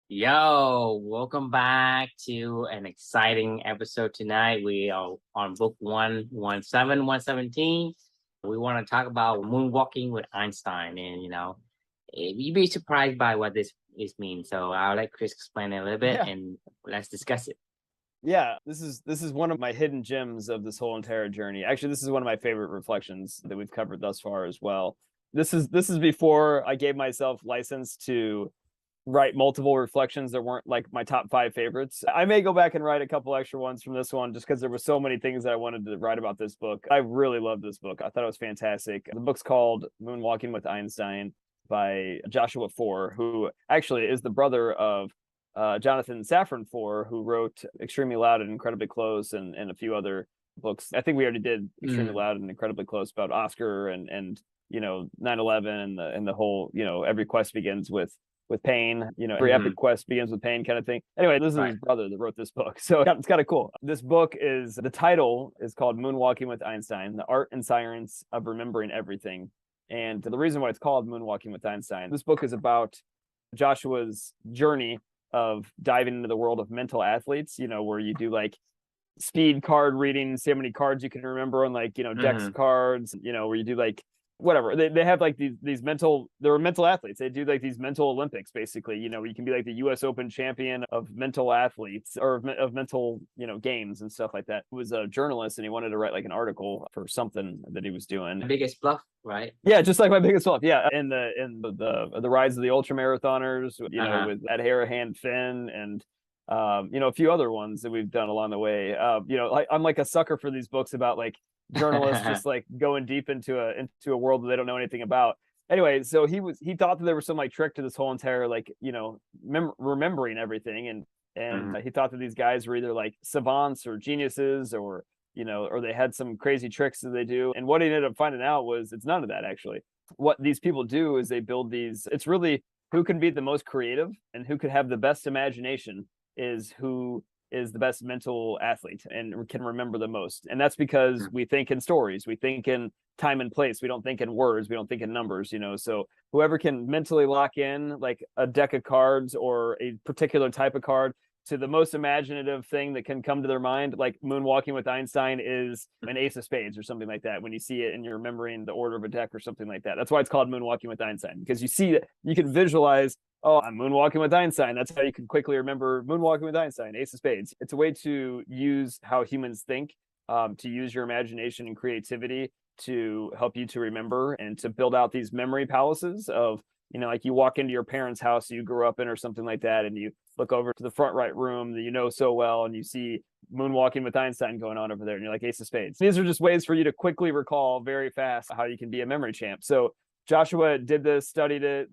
Yo, welcome back to an exciting episode tonight. We are on book 117, 117. We want to talk about moonwalking with Einstein. And, you'd be surprised by what this means. So I'll let Chris explain it a little bit Yeah. and let's discuss it. Yeah, this is one of my hidden gems of this whole entire journey. Actually, this is one of my favorite reflections that we've covered thus far as well. This is before I gave myself license to write multiple reflections that weren't like my top five favorites. I may go back and write a couple extra ones from this one just because there were so many things that I wanted to write about this book. I really love this book. I thought it was fantastic. The book's called Moonwalking with Einstein by Joshua Foer, who actually is the brother of Jonathan Safran Foer, who wrote Extremely Loud and Incredibly Close and a few other books. I think we already did Extremely Loud and Incredibly Close about Oscar and 9/11 and the whole, every quest begins with pain, every epic quest begins with pain kind of thing. Anyway, this is his brother that wrote this book. So it's kind of cool. This book the title is called Moonwalking with Einstein, the art and science of remembering everything. And the reason why it's called Moonwalking with Einstein, this book is about Joshua's journey of diving into the world of mental athletes, where you do like speed card reading, see how many cards you can remember on dex cards, where you do like whatever. They have like these mental, they're mental athletes. They do like these mental Olympics, basically, you can be like the US Open champion of mental athletes or of mental, games and stuff like that. He was a journalist and he wanted to write like an article for something that he was doing. Biggest bluff, right? Yeah, just like my biggest bluff. Yeah. In the rise of the ultra marathoners, with Ed Harahan, Finn, and a few other ones that we've done along the way. I'm like a sucker for these books about like journalists just like going deep into a world that they don't know anything about. Anyway, so he thought that there was some like trick to this whole entire like remembering everything, and he thought that these guys were either like savants or geniuses or they had some crazy tricks that they do. And what he ended up finding out was it's none of that actually. What these people do is they build these. It's really who can be the most creative and who could have the best imagination is who is the best mental athlete and can remember the most. And that's because we think in stories, we think in time and place, we don't think in words, we don't think in numbers, so whoever can mentally lock in like a deck of cards or a particular type of card to the most imaginative thing that can come to their mind, like Moonwalking with Einstein is an ace of spades or something like that. When you see it and you're remembering the order of a deck or something like that, that's why it's called Moonwalking with Einstein, because you see that you can visualize, oh, I'm moonwalking with Einstein. That's how you can quickly remember Moonwalking with Einstein, ace of spades. It's a way to use how humans think, to use your imagination and creativity to help you to remember and to build out these memory palaces of, like you walk into your parents' house you grew up in or something like that, and you look over to the front right room that you know so well, and you see Moonwalking with Einstein going on over there, and you're like, ace of spades. These are just ways for you to quickly recall very fast how you can be a memory champ. So Joshua did this, studied it,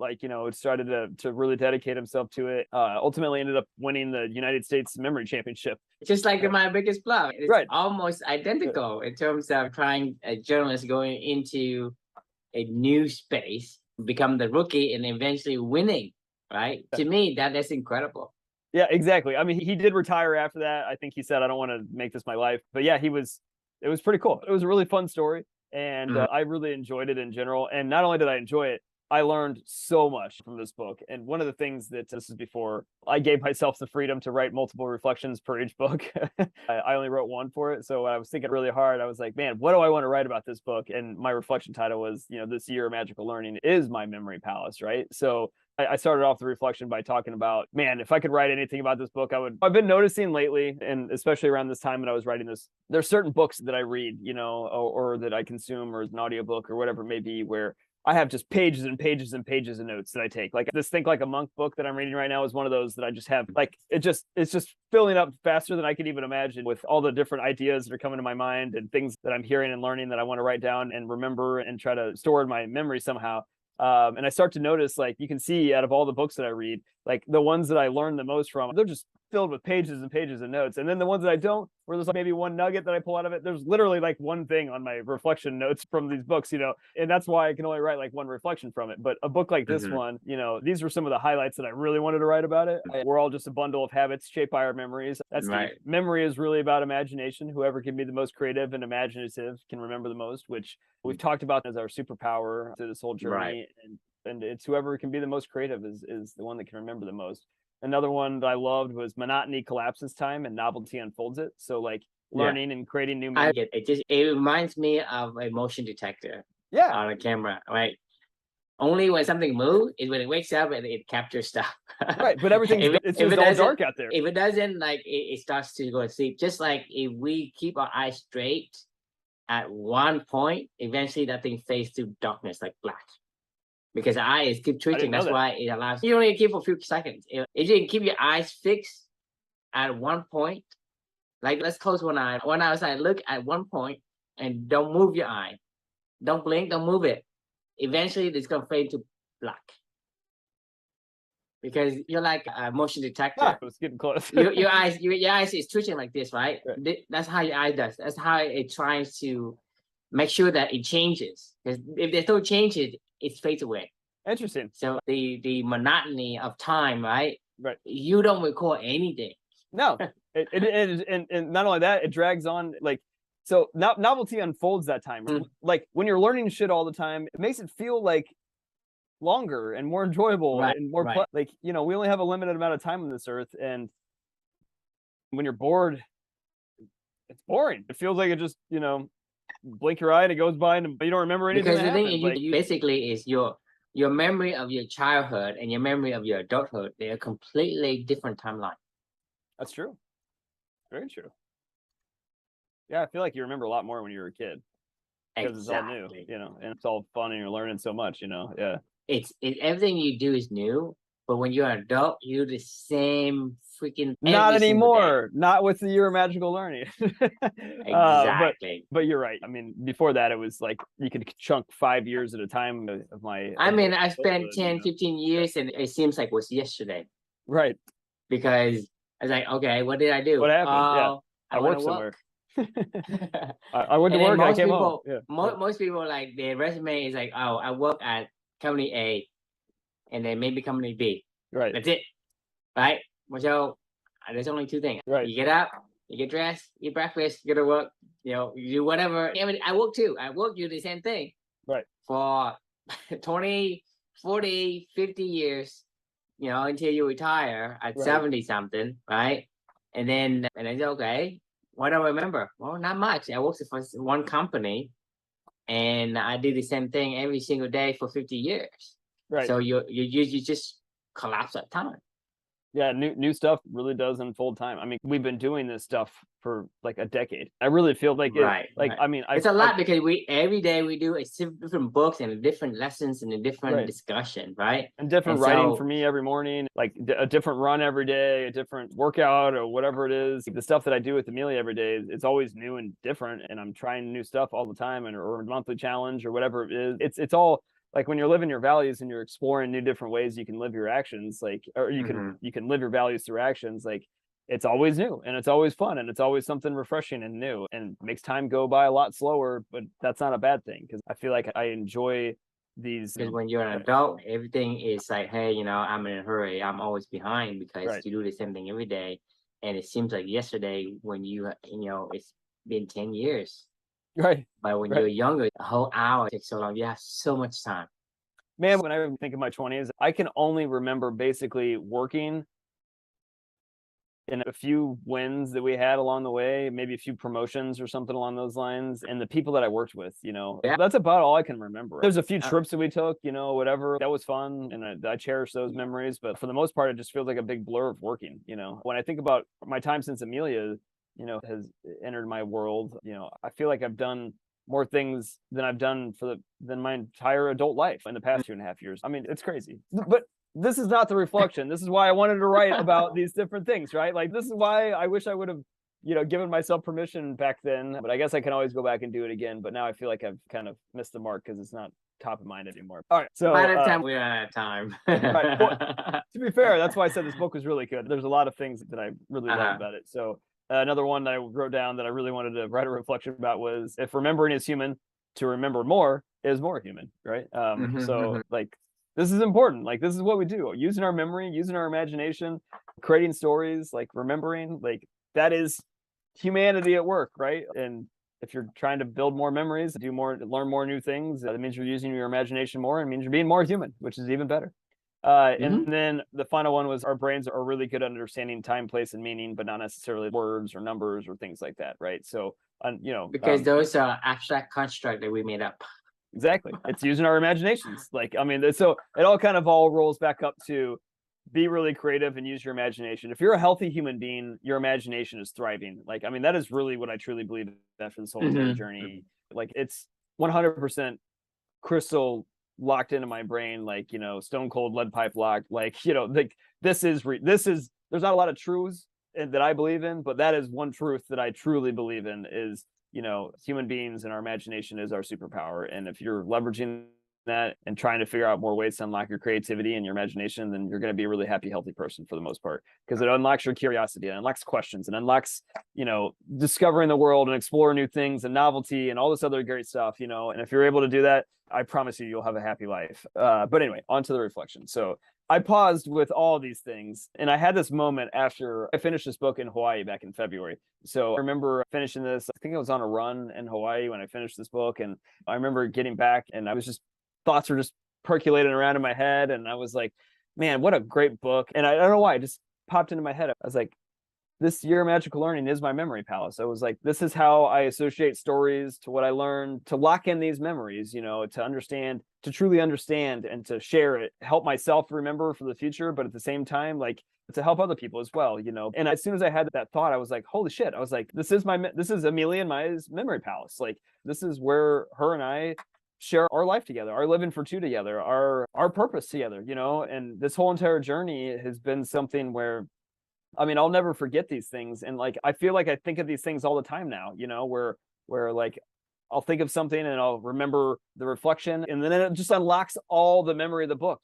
started to really dedicate himself to it. Ultimately ended up winning the United States Memory Championship. Just like my biggest bluff. It's right. Almost identical in terms of trying a journalist going into a new space, become the rookie, and eventually winning. Right? To me, that's incredible. Yeah, exactly. I mean, he did retire after that. I think he said, I don't want to make this my life. But yeah, it was pretty cool. It was a really fun story. And I really enjoyed it in general. And not only did I enjoy it, I learned so much from this book. And one of the things that this is before I gave myself the freedom to write multiple reflections per each book. I only wrote one for it. So I was thinking really hard. I was like, man, what do I want to write about this book? And my reflection title was, this year of magical learning is my memory palace, right? So I started off the reflection by talking about, man, if I could write anything about this book, I would. I've been noticing lately, and especially around this time when I was writing this, there's certain books that I read, or that I consume or as an audiobook or whatever it may be, where I have just pages and pages and pages of notes that I take. Like this Think Like a Monk book that I'm reading right now is one of those that I just have, like, it's just filling up faster than I could even imagine with all the different ideas that are coming to my mind and things that I'm hearing and learning that I want to write down and remember and try to store in my memory somehow. And I start to notice, like, you can see out of all the books that I read, like the ones that I learn the most from, they're just filled with pages and pages of notes. And then the ones that I don't, where there's like maybe one nugget that I pull out of it, there's literally like one thing on my reflection notes from these books, and that's why I can only write like one reflection from it. But a book like this one, these were some of the highlights that I really wanted to write about it. We're all just a bundle of habits shaped by our memories. That's right. Memory is really about imagination. Whoever can be the most creative and imaginative can remember the most, which we've talked about as our superpower through this whole journey. And and it's whoever can be the most creative is the one that can remember the most. Another one that I loved was monotony collapses time and novelty unfolds it. So like learning and creating new I get it. It reminds me of a motion detector on a camera, right? Only when something moves is when it wakes up and it captures stuff. Right, but everything's it's just all dark out there. If it doesn't, like it starts to go to sleep. Just like if we keep our eyes straight at one point, eventually that thing fades to darkness like black. Because the eyes keep twitching. That's why it allows you only keep for a few seconds. If you can keep your eyes fixed at one point, like let's close one eye. One eye outside, look at one point and don't move your eye. Don't blink, don't move it. Eventually it's gonna fade to black. Because you're like a motion detector. It's getting close. your eyes is twitching like this, right? That's how your eye does. That's how it tries to make sure that it changes. Because if there's no changes, it fades away. Interesting. So the monotony of time, right? Right. You don't recall anything. No. And not only that, it drags on like so novelty unfolds that time. Like when you're learning shit all the time, it makes it feel like longer and more enjoyable and more like, you know, we only have a limited amount of time on this earth, and when you're bored, it's boring. It feels like it just, you know, blink your eye and it goes by and you don't remember anything. Because the thing you basically is your memory of your childhood and your memory of your adulthood, they are completely different timeline. That's true. Very true. Yeah, I feel like you remember a lot more when you were a kid. Because it's all new, you know, and it's all fun and you're learning so much, you know. Yeah. It's everything you do is new, but when you're an adult, you do the same freaking not anymore. Not with your magical learning. Exactly. But you're right. I mean, before that it was like you could chunk 5 years at a time of my I spent 10, 15 years and it seems like it was yesterday. Right. Because I was like, okay, what did I do? What happened? I worked somewhere. I went to work. I came home. Most people like their resume is like, oh, I work at company A, and then maybe company B. Right. That's it. Right. So there's only two things. Right. You get up, you get dressed, eat breakfast, you go to work. You know, you do whatever. I mean, I work too. I work do the same thing. Right. For 20, 40, 50 years. You know, until you retire at 70 something. Right. And then I say, okay. What do I remember? Well, not much. I worked for one company, and I did the same thing every single day for 50 years. Right. So you just collapse that time. Yeah, new stuff really does unfold time. I mean, we've been doing this stuff for like a decade. I really feel like I mean, it's a lot because every day we do different books and different lessons and a different discussion, right? And different writing for me every morning, like a different run every day, a different workout or whatever it is. The stuff that I do with Amelia every day, it's always new and different, and I'm trying new stuff all the time, or a monthly challenge or whatever it is. It's all. Like when you're living your values and you're exploring new different ways you can live your actions, like, or you can live your values through actions, like it's always new and it's always fun and it's always something refreshing and new and makes time go by a lot slower, but that's not a bad thing because I feel like I enjoy these. Because when you're an adult, everything is like, hey, you know, I'm in a hurry. I'm always behind because you do the same thing every day. And it seems like yesterday when you know, it's been 10 years. Right. But when you're younger, a whole hour takes so long. You have so much time. Man, when I think of my 20s, I can only remember basically working in a few wins that we had along the way, maybe a few promotions or something along those lines, and the people that I worked with, you know, that's about all I can remember. There's a few trips that we took, you know, whatever. That was fun, and I cherish those memories. But for the most part, it just feels like a big blur of working, you know. When I think about my time since Amelia, you know, has entered my world, you know, I feel like I've done more things than I've done than my entire adult life in the past 2.5 years. I mean, it's crazy. But this is not the reflection. This is why I wanted to write about these different things, right? Like this is why I wish I would have, you know, given myself permission back then. But I guess I can always go back and do it again. But now I feel like I've kind of missed the mark because it's not top of mind anymore. All right. So by the time we're out of time. Right. Well, to be fair, that's why I said this book was really good. There's a lot of things that I really love about it. So another one that I wrote down that I really wanted to write a reflection about was if remembering is human, to remember more is more human, right? So like this is important. Like this is what we do. Using our memory, using our imagination, creating stories, like remembering, like that is humanity at work, right? And if you're trying to build more memories, do more, learn more new things, that means you're using your imagination more, and means you're being more human, which is even better. And then the final one was, our brains are really good at understanding time, place, and meaning, but not necessarily words or numbers or things like that, right? So, because those are abstract construct that we made up. exactly, it's using our imaginations. Like, I mean, so it all kind of all rolls back up to be really creative and use your imagination. If you're a healthy human being, your imagination is thriving. Like, I mean, that is really what I truly believe after this whole entire journey. Like, it's 100% crystal locked into my brain, like, stone cold lead pipe locked. Like, like this is there's not a lot of truths that I believe in, but that is one truth that I truly believe in is, human beings and our imagination is our superpower. And if you're leveraging that and trying to figure out more ways to unlock your creativity and your imagination, then you're going to be a really happy, healthy person for the most part, because it unlocks your curiosity, it unlocks questions, and unlocks, discovering the world and exploring new things and novelty and all this other great stuff, and if you're able to do that, I promise you'll have a happy life. But anyway, on to the reflection. So I paused with all these things, and I had this moment after I finished this book in Hawaii back in February. So I remember finishing this, I think I was on a run in Hawaii when I finished this book, and I remember getting back, and I was just, thoughts were just percolating around in my head, and I was like, man, what a great book. And I don't know why, it just popped into my head. I was like, this year of magical learning is my memory palace. I was like, this is how I associate stories to what I learned, to lock in these memories, to understand, to truly understand, and to share it, help myself remember for the future, but at the same time, like, to help other people as well, And as soon as I had that thought, I was like, holy shit. I was like, this is Amelia and Maya's memory palace. Like, this is where her and I share our life together, our living for two together, our purpose together, And this whole entire journey has been something where, I mean, I'll never forget these things. And like, I feel like I think of these things all the time now, where like I'll think of something and I'll remember the reflection, and then it just unlocks all the memory of the book,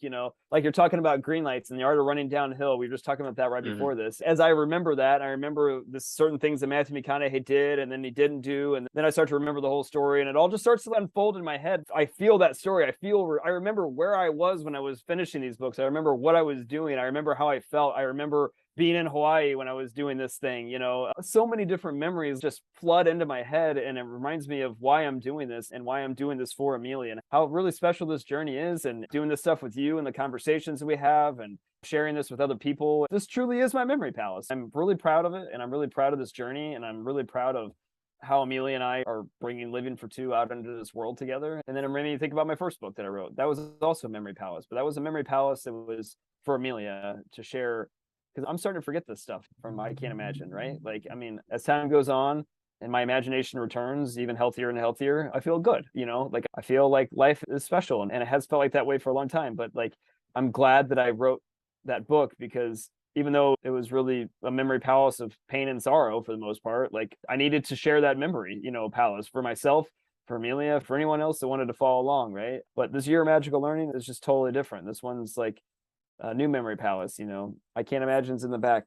like you're talking about green lights and the art of running downhill. We were just talking about that right before this. As I remember that, I remember the certain things that Matthew McConaughey did and then he didn't do. And then I start to remember the whole story, and it all just starts to unfold in my head. I feel that story. I remember where I was when I was finishing these books. I remember what I was doing. I remember how I felt. I remember being in Hawaii when I was doing this thing, so many different memories just flood into my head. And it reminds me of why I'm doing this and why I'm doing this for Amelia, and how really special this journey is, and doing this stuff with you and the conversations that we have and sharing this with other people. This truly is my memory palace. I'm really proud of it. And I'm really proud of this journey. And I'm really proud of how Amelia and I are bringing Living for Two out into this world together. And then it made me think about my first book that I wrote. That was also a memory palace, but that was a memory palace that was for Amelia to share, because I'm starting to forget this stuff from I Can't Imagine, right? Like, I mean, as time goes on and my imagination returns even healthier and healthier, I feel good, like I feel like life is special, and it has felt like that way for a long time. But like, I'm glad that I wrote that book, because even though it was really a memory palace of pain and sorrow for the most part, like, I needed to share that memory, palace for myself, for Amelia, for anyone else that wanted to follow along, right? But this year of magical learning is just totally different. This one's like new memory palace. I Can't Imagine's in the back.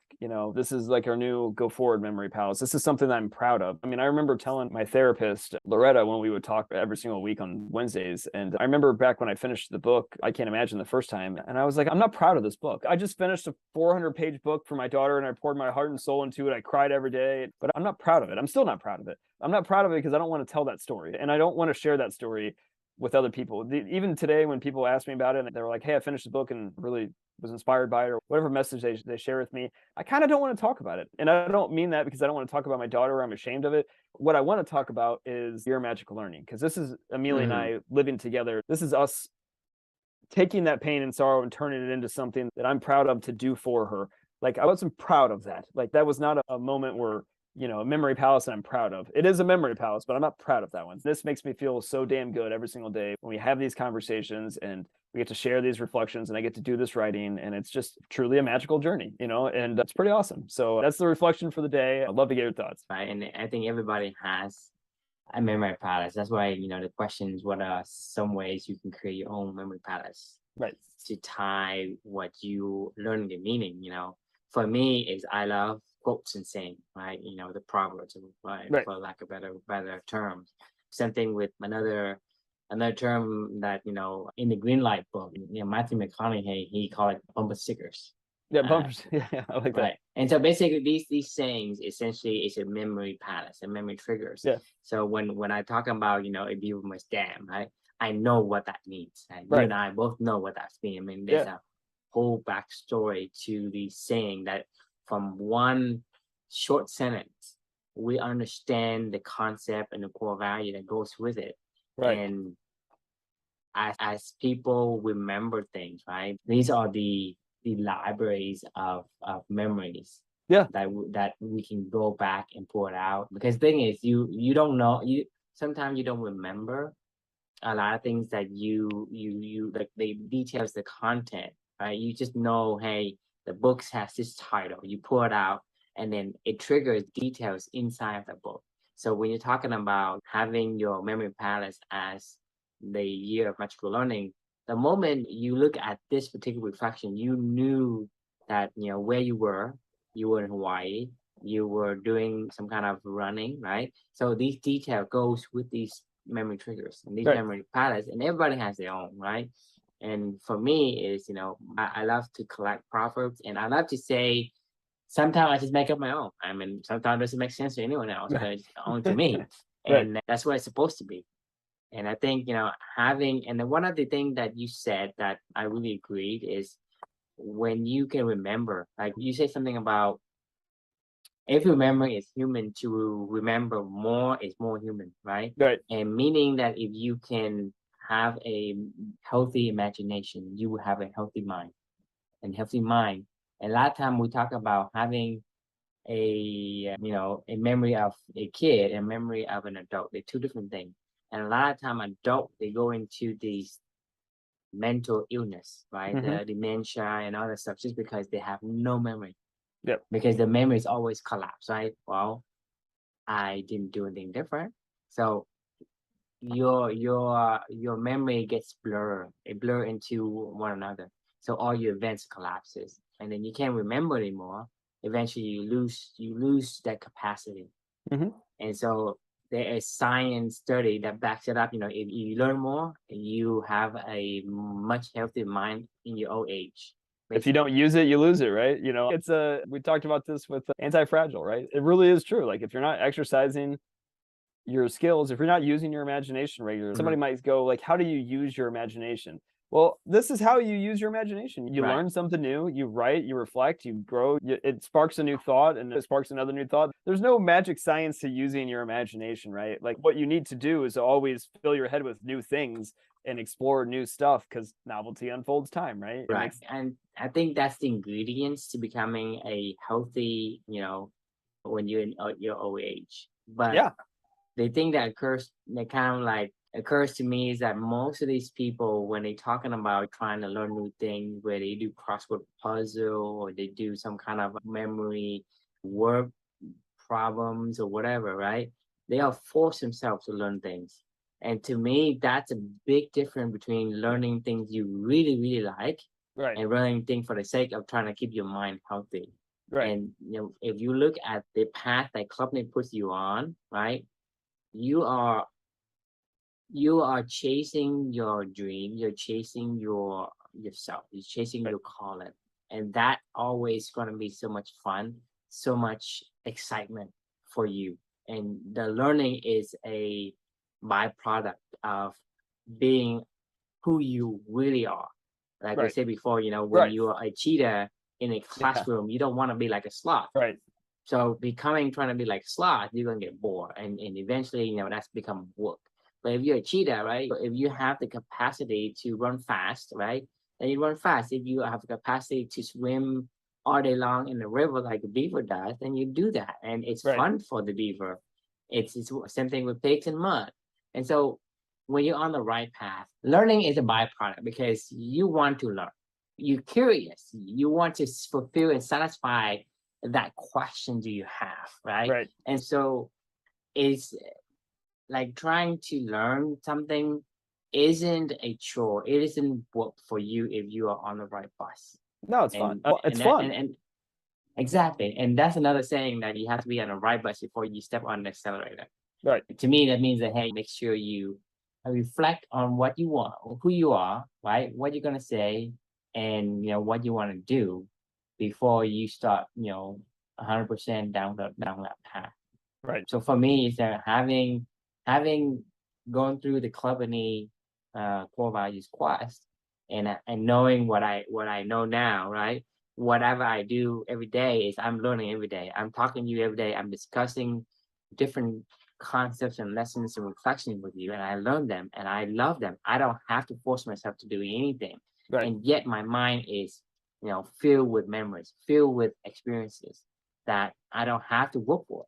This is like our new go forward memory palace. This is something that I'm proud of. I mean, I remember telling my therapist Loretta when we would talk every single week on Wednesdays, and I remember back when I finished the book I Can't Imagine the first time, and I was like, I'm not proud of this book. I just finished a 400-page book for my daughter, and I poured my heart and soul into it. I cried every day, but I'm not proud of it. I'm still not proud of it. I'm not proud of it because I don't want to tell that story, and I don't want to share that story with other people. Even today, when people ask me about it, and they're like, hey, I finished the book and really was inspired by it, or whatever message they share with me, I kind of don't want to talk about it. And I don't mean that because I don't want to talk about my daughter or I'm ashamed of it. What I want to talk about is your magical learning, because this is Amelia and I living together. This is us taking that pain and sorrow and turning it into something that I'm proud of to do for her. Like, I wasn't proud of that. Like, that was not a moment where, a memory palace that I'm proud of. It is a memory palace, but I'm not proud of that one. This makes me feel so damn good every single day when we have these conversations and we get to share these reflections, and I get to do this writing, and it's just truly a magical journey, and it's pretty awesome. So that's the reflection for the day. I'd love to get your thoughts. Right. And I think everybody has a memory palace. That's why, the question is, what are some ways you can create your own memory palace? Right. To tie what you learn the meaning, For me, is I love quotes and saying, right? The proverbs, right? For lack of better terms. Same thing with another term that, in the Green Light book, Matthew McConaughey, he called it bumper stickers. Yeah, bumpers. Yeah, I like that. Right. And so basically these sayings essentially is a memory palace and memory triggers. Yeah. So when I talk about, a view must damn, right? I know what that means. And you Right. and I both know what that means. I mean, there's Yeah. a whole backstory to the saying that from one short sentence, we understand the concept and the core value that goes with it. Right. And as people remember things, right? These are the libraries of memories Yeah. that we can go back and pull it out. Because the thing is, you don't know, you sometimes you don't remember a lot of things that you like, they details the content, right? You just know, hey, the books has this title, you pull it out, and then it triggers details inside of the book. So when you're talking about having your memory palace as the year of magical learning, the moment you look at this particular reflection, you knew that, where you were in Hawaii, you were doing some kind of running, right? So these detail goes with these memory triggers and these Right. memory palettes, and everybody has their own, right? And for me is, I love to collect proverbs, and I love to say, sometimes I just make up my own. I mean, sometimes it doesn't make sense to anyone else, but it's only to me. Right. And that's what it's supposed to be. And I think, having, and then one of the things that you said that I really agreed is when you can remember, like you say something about every memory is human, to remember more is more human, right? Right. And meaning that if you can have a healthy imagination, you will have a healthy mind. And healthy mind. And a lot of time we talk about having a memory of a kid and memory of an adult. They're two different things. And a lot of time adult, they go into these mental illness, right? Mm-hmm. The dementia and all that stuff, just because they have no memory. Yep. Because the memory is always collapsed, right? Well, I didn't do anything different. So your memory gets blurred. It blur into one another. So all your events collapses, and then you can't remember anymore. Eventually, you lose that capacity. Mm-hmm. And so there is science study that backs it up. If you learn more, you have a much healthier mind in your old age. If you don't use it, you lose it, right? It's we talked about this with anti-fragile, right? It really is true. Like if you're not exercising your skills, if you're not using your imagination regularly, somebody might go like, how do you use your imagination? Well, this is how you use your imagination. You Right. learn something new, you write, you reflect, you grow, it sparks a new thought and it sparks another new thought. There's no magic science to using your imagination, right? Like what you need to do is always fill your head with new things and explore new stuff because novelty unfolds time, right? Right. And I think that's the ingredients to becoming a healthy, when you're in your old age. But Yeah. the thing that kind of like occurs to me is that most of these people, when they're talking about trying to learn new things, where they do crossword puzzle or they do some kind of memory work problems or whatever, right? They are force themselves to learn things. And to me, that's a big difference between learning things you really, really like Right. and learning things for the sake of trying to keep your mind healthy. Right. And if you look at the path that company puts you on, right? You are chasing your dream, you're chasing yourself, you're chasing your calling. And that always gonna be so much fun, so much excitement for you. And the learning is a byproduct of being who you really are. Like we Right. said before, when Right. you are a cheetah in a Yeah. classroom, you don't want to be like a sloth. Right. So trying to be like sloth, you're gonna get bored, and eventually, that's become work. But if you're a cheetah, right? If you have the capacity to run fast, right? Then you run fast. If you have the capacity to swim all day long in the river like a beaver does, then you do that, and it's Right. fun for the beaver. It's same thing with pigs and mud. And so when you're on the right path, learning is a byproduct because you want to learn. You're curious. You want to fulfill and satisfy that question do you have, right? Right. And so it's like trying to learn something isn't a chore. It isn't work for you if you are on the right bus. No, it's fun. It's That, fun. and exactly. And that's another saying, that you have to be on the right bus before you step on the accelerator. Right. To me, that means that, hey, make sure you reflect on what you want, who you are, right? What you're gonna say, and what you want to do before you start, 100% down that path. Right. So for me, is that having gone through the company core values quest, and knowing what I know now, right? Whatever I do every day is I'm learning every day. I'm talking to you every day. I'm discussing different concepts and lessons and reflections with you, and I learn them and I love them. I don't have to force myself to do anything. Right. And yet my mind is, filled with memories, filled with experiences that I don't have to work for.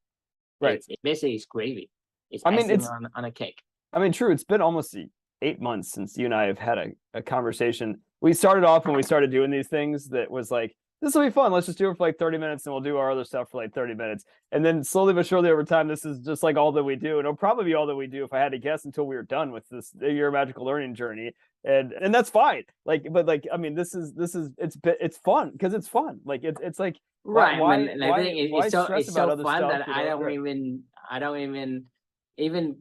Right. It's basically it's gravy. It's I mean, icing on a cake. I mean, true. It's been almost 8 months since you and I have had a conversation. We started off when we started doing these things that was like, this will be fun. Let's just do it for like 30 minutes and we'll do our other stuff for like 30 minutes. And then slowly but surely over time, this is just like all that we do. And it'll probably be all that we do if I had to guess until we were done with this Your Magical Learning Journey. And that's fine. But I mean, it's fun because it's fun. Like it's like, right. Why It's so fun that I I don't even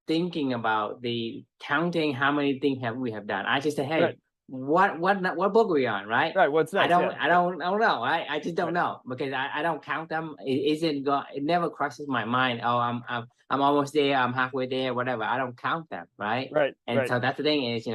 thinking about the counting how many things we have done. I just say, hey, right. what book are we on, right? Right. What's next? I don't know. I just don't know because I don't count them. It never crosses my mind. Oh, I'm almost there. I'm halfway there. Whatever. I don't count them. Right. Right. And so that's the thing is,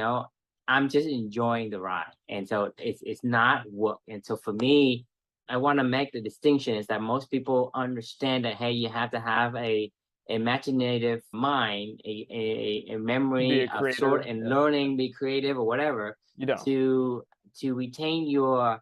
I'm just enjoying the ride, and so it's not work. And so for me, I want to make the distinction is that most people understand that hey, you have to have a imaginative mind, a memory of sort, and learning, be creative or whatever, to retain your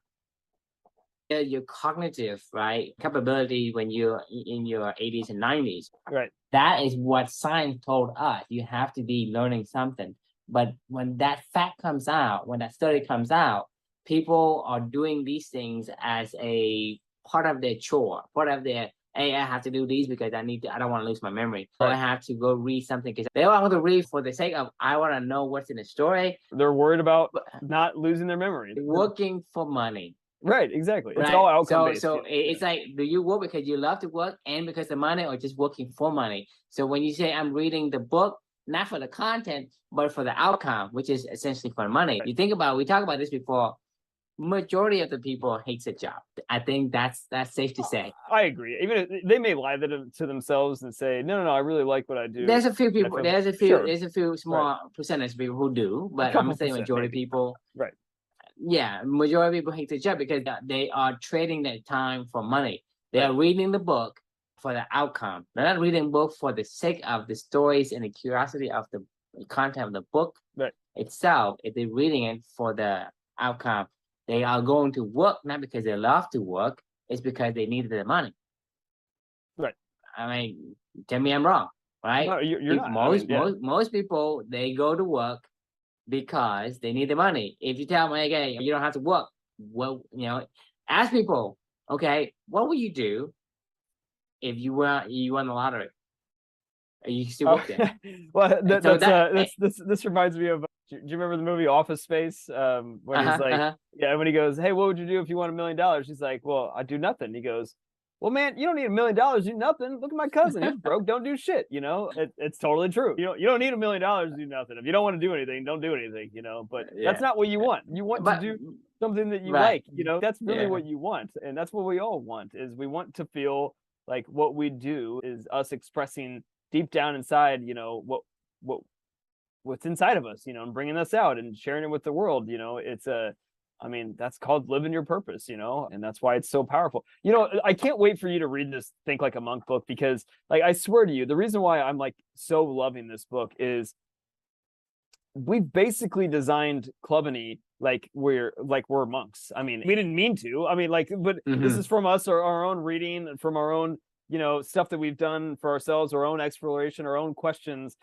cognitive right capability when you're in your 80s and 90s. Right. That is what science told us. You have to be learning something. But when that fact comes out, when that study comes out, people are doing these things as a part of their chore, part of their, hey, I have to do these because I don't want to lose my memory. Right. Or I have to go read something because they want to read for the sake of, I want to know what's in the story. They're worried about not losing their memory. Working for money. Right, exactly. Right? It's all outcome based. So it's like, do you work because you love to work and because of money, or just working for money? So when you say I'm reading the book, not for the content, but for the outcome, which is essentially for money. Right. You think about, we talked about this before, majority of the people hates a job. I think that's safe to say. I agree. Even if they may lie to themselves and say, no, I really like what I do. There's a few people, there's a few small percentage of people who do, but I'm saying majority of people. Right. Yeah, majority of people hate the job because they are trading their time for money. They are reading the book for the outcome. They're not reading book for the sake of the stories and the curiosity of the content of the book itself. If they're reading it for the outcome, they are going to work not because they love to work, it's because they need the money. Right. I mean, tell me I'm wrong, right? No, you're not. Most people, they go to work because they need the money. If you tell me, okay, you don't have to work, well, ask people, okay, what would you do if you won the lottery? You still work there? Well, this reminds me of. Do you remember the movie Office Space? When he's like, when he goes, hey, what would you do if you won $1 million? He's like, well, I'd do nothing. He goes, well, man, you don't need $1 million to do nothing. Look at my cousin. He's broke. Don't do shit. It's totally true. You don't need $1 million to do nothing. If you don't want to do anything, don't do anything. But that's not what you want. You want to do something that you like. That's really what you want, and that's what we all want. Is we want to feel like what we do is us expressing deep down inside. What's inside of us. And bringing us out and sharing it with the world. That's called living your purpose, and that's why it's so powerful. I can't wait for you to read this Think Like a Monk book, because I swear to you, the reason why I'm so loving this book is we've basically designed Clubany like we're monks. I mean, we didn't mean to. But this is from us, our own reading, from our own, stuff that we've done for ourselves, our own exploration, our own questions,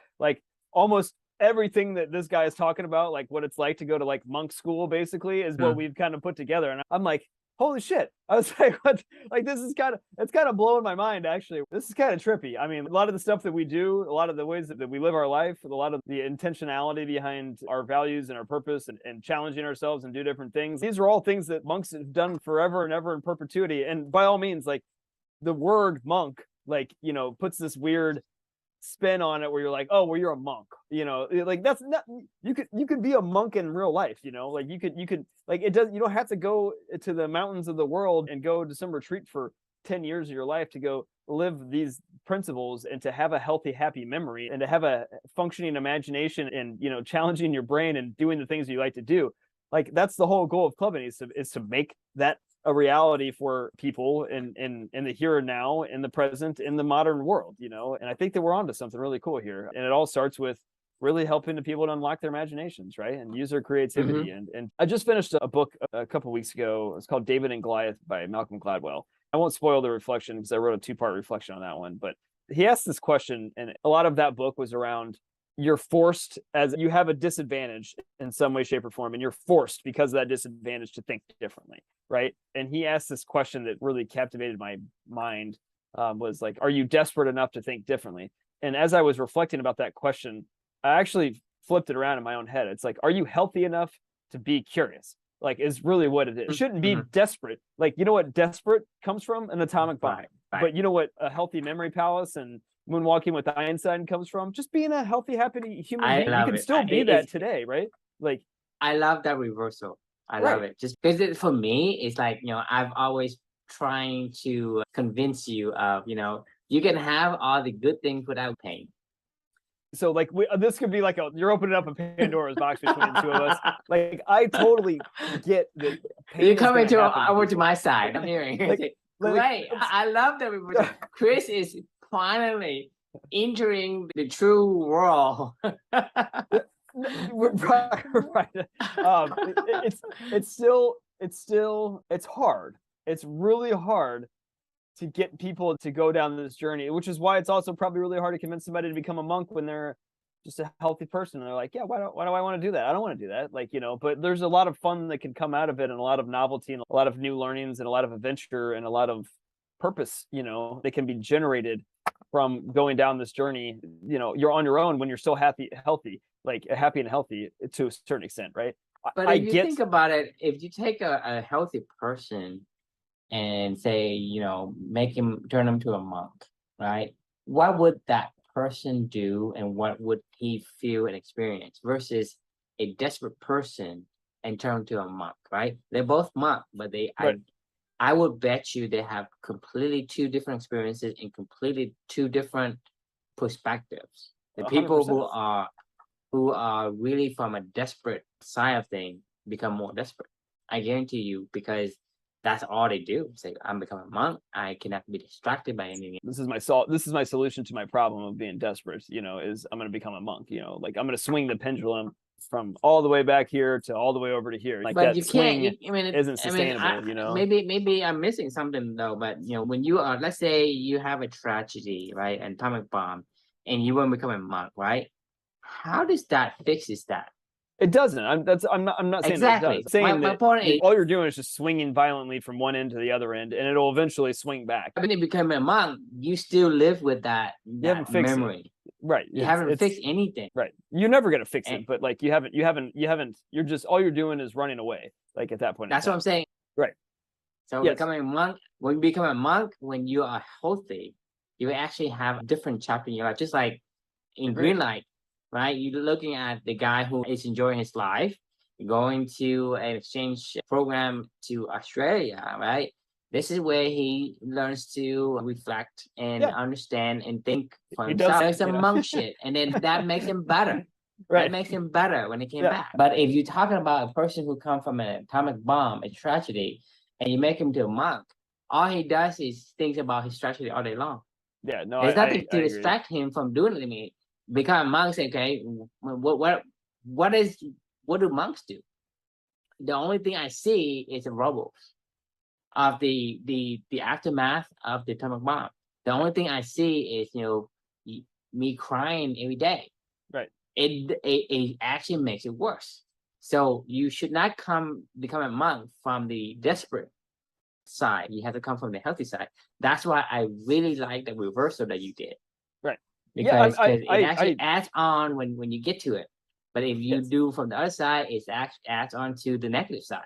almost everything that this guy is talking about, what it's like to go to monk school, basically, is what we've kind of put together. And I'm like, holy shit. I was like, what? This is it's kind of blowing my mind, actually. This is kind of trippy. I mean, a lot of the stuff that we do, a lot of the ways that we live our life, a lot of the intentionality behind our values and our purpose, and challenging ourselves and do different things. These are all things that monks have done forever and ever in perpetuity. And by all means, the word monk, puts this weird spin on it where you're like, oh, well, you're a monk, like that's not, you could be a monk in real life, like you could like, it does, you don't have to go to the mountains of the world and go to some retreat for 10 years of your life to go live these principles and to have a healthy, happy memory and to have a functioning imagination and, challenging your brain and doing the things you like to do. Like that's the whole goal of clubbing is to make that a reality for people in the here and now, in the present, in the modern world, and I think that we're onto something really cool here. And it all starts with really helping the people to unlock their imaginations, right? And use their creativity. And I just finished a book a couple of weeks ago. It's called David and Goliath by Malcolm Gladwell. I won't spoil the reflection because I wrote a 2-part reflection on that one, but he asked this question, and a lot of that book was around, you're forced, as you have a disadvantage in some way, shape, or form, and you're forced because of that disadvantage to think differently, right? And he asked this question that really captivated my mind, was like, are you desperate enough to think differently? And as I was reflecting about that question, I actually flipped it around in my own head. It's like, are you healthy enough to be curious? Like, is really what it is. It shouldn't be desperate. Like, you know what desperate comes from? An atomic bomb. Right. But you know what a healthy memory palace and Moonwalking with Einstein comes from? Just being a healthy, happy human being. You can still be that today, right? Like, I love that reversal. I love it. Just because for me, it's like, I've always trying to convince you of, you can have all the good things without pain. So like this could be like you're opening up a Pandora's box between the two of us. Like I totally get that. You're coming over to my side. I'm hearing. Great. I love that reversal. Chris is finally entering the true world. Right. It's hard. It's really hard to get people to go down this journey, which is why it's also probably really hard to convince somebody to become a monk when they're just a healthy person. And they're like, yeah, why do I want to do that? I don't want to do that. Like, but there's a lot of fun that can come out of it, and a lot of novelty and a lot of new learnings and a lot of adventure and a lot of purpose, that can be generated from going down this journey. You're on your own when you're still happy and healthy to a certain extent, right? But if you think about it, if you take a healthy person and say, turn him to a monk, right? What would that person do, and what would he feel and experience versus a desperate person and turn him to a monk, right? They're both monk, but I would bet you they have completely two different experiences and completely two different perspectives. The 100%. People who are really from a desperate side of things become more desperate. I guarantee you, because that's all they do. Say, I'm becoming a monk. I cannot be distracted by anything. This is my solution to my problem of being desperate. Is I'm going to become a monk. Like I'm going to swing the pendulum from all the way back here to all the way over to here. Like, but that you can't. Isn't sustainable. Maybe I'm missing something though. But when you are, let's say you have a tragedy, right, an atomic bomb, and you want to become a monk, right? How does that fixes that? It doesn't. I'm not saying exactly. That it does. Saying my point is, all you're doing is just swinging violently from one end to the other end, and it'll eventually swing back. When you become a monk, you still live with that memory. Right. You haven't fixed anything. Right. You're never gonna fix it, but like you haven't. You're just all you're doing is running away. Like at that point. That's what I'm saying. Right. So becoming a monk, when you become a monk, when you are healthy, you actually have a different chapter in your life. Just like in Green Light. Right, you're looking at the guy who is enjoying his life, going to an exchange program to Australia, right? This is where he learns to reflect and understand and think for himself. It's a monk shit, and then that makes him better. Right, that makes him better when he came back. But if you're talking about a person who comes from an atomic bomb, a tragedy, and you make him to a monk, all he does is thinks about his tragedy all day long. Yeah, no, there's nothing to distract him from doing it. Become monks, okay? What do monks do? The only thing I see is the rubble of the aftermath of the atomic bomb. The only thing I see is me crying every day. Right. It actually makes it worse. So you should not become a monk from the desperate side. You have to come from the healthy side. That's why I really like the reversal that you did. Right. Because it actually adds on when you get to it. But if you do from the other side, it actually adds on to the negative side.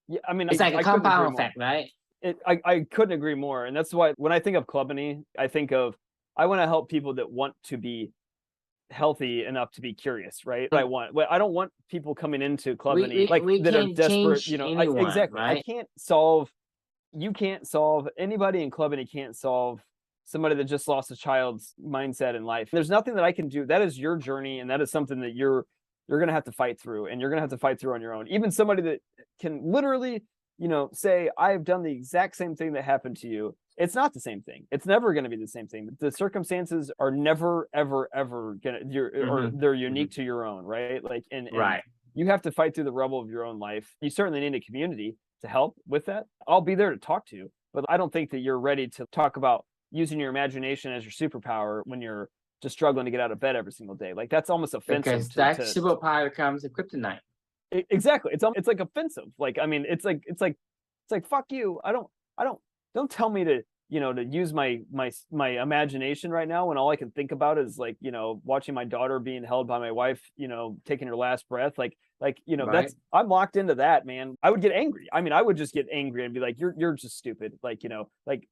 Yeah, I mean, it's like a compound effect, right? I couldn't agree more. And that's why when I think of Clubany, I think of I want to help people that want to be healthy enough to be curious, right? I don't want people coming into Club we like we that are can't desperate, change anyone, exactly. right? You can't solve anybody in Club can't solve somebody that just lost a child's mindset in life. There's nothing that I can do. That is your journey, and that is something that you're going to have to fight through, and you're going to have to fight through on your own. Even somebody that can literally, say, I've done the exact same thing that happened to you. It's not the same thing. It's never going to be the same thing. The circumstances are never, ever, ever or they're unique to your own, right? Like, and Right. you have to fight through the rubble of your own life. You certainly need a community to help with that. I'll be there to talk to you, but I don't think that you're ready to talk about using your imagination as your superpower when you're just struggling to get out of bed every single day. Like, that's almost offensive. Because that superpower becomes a kryptonite. Exactly. It's like offensive. Like, I mean, it's like fuck you. Don't tell me to to use my imagination right now when all I can think about is, like, watching my daughter being held by my wife, taking her last breath. Like, Right. that's, I'm locked into that, man. I would get angry. I mean, I would just get angry and be like, you're just stupid. Like, like,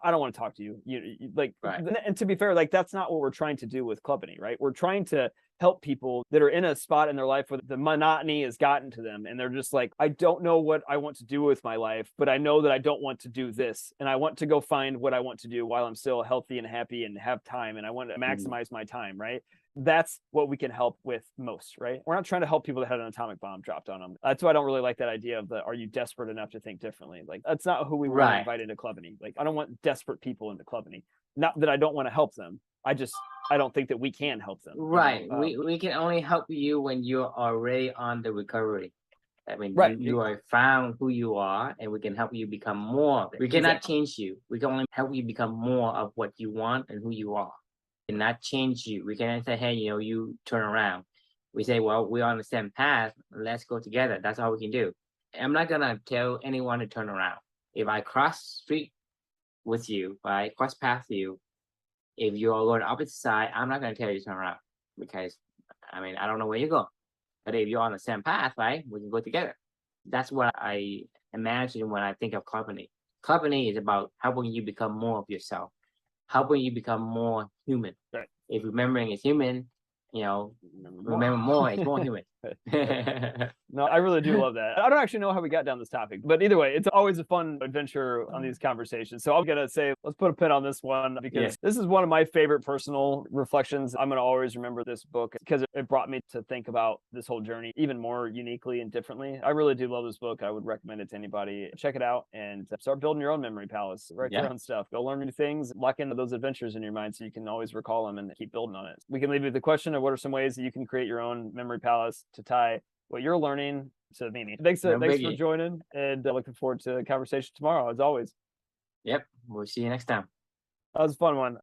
I don't want to talk to you. Like, Right. And to be fair, like, that's not what we're trying to do with Clubany, right? We're trying to help people that are in a spot in their life where the monotony has gotten to them, and they're just like, I don't know what I want to do with my life, but I know that I don't want to do this, and I want to go find what I want to do while I'm still healthy and happy and have time, and I want to maximize my time, right? That's what we can help with most, right? We're not trying to help people that had an atomic bomb dropped on them. That's why I don't really like that idea of are you desperate enough to think differently? Like, that's not who we want to invite into Clubany. Like, I don't want desperate people into Clubany. Not that I don't want to help them. I don't think that we can help them. Right. We can only help you when you're already on the recovery. I mean, right. You are found who you are, and we can help you become more of it. We cannot change you. We can only help you become more of what you want and who you are. We cannot change you. We cannot say, hey, you turn around. We say, well, we're on the same path. Let's go together. That's all we can do. I'm not going to tell anyone to turn around. If I cross street with you, if I cross path with you, if you're going opposite side, I'm not going to tell you to turn around, because, I mean, I don't know where you're going. But if you're on the same path, right, we can go together. That's what I imagine when I think of Clubany. Clubany is about helping you become more of yourself, helping you become more human. Right. If remembering is human, remember more is more human. No, I really do love that. I don't actually know how we got down this topic, but either way, it's always a fun adventure on these conversations. So I'm going to say, let's put a pin on this one, because this is one of my favorite personal reflections. I'm going to always remember this book because it brought me to think about this whole journey even more uniquely and differently. I really do love this book. I would recommend it to anybody. Check it out and start building your own memory palace. Write your own stuff. Go learn new things. Lock into those adventures in your mind so you can always recall them and keep building on it. We can leave you with the question of what are some ways that you can create your own memory palace to tie what you're learning to Mimi. Thanks for joining, and looking forward to the conversation tomorrow, as always. Yep. We'll see you next time. That was a fun one.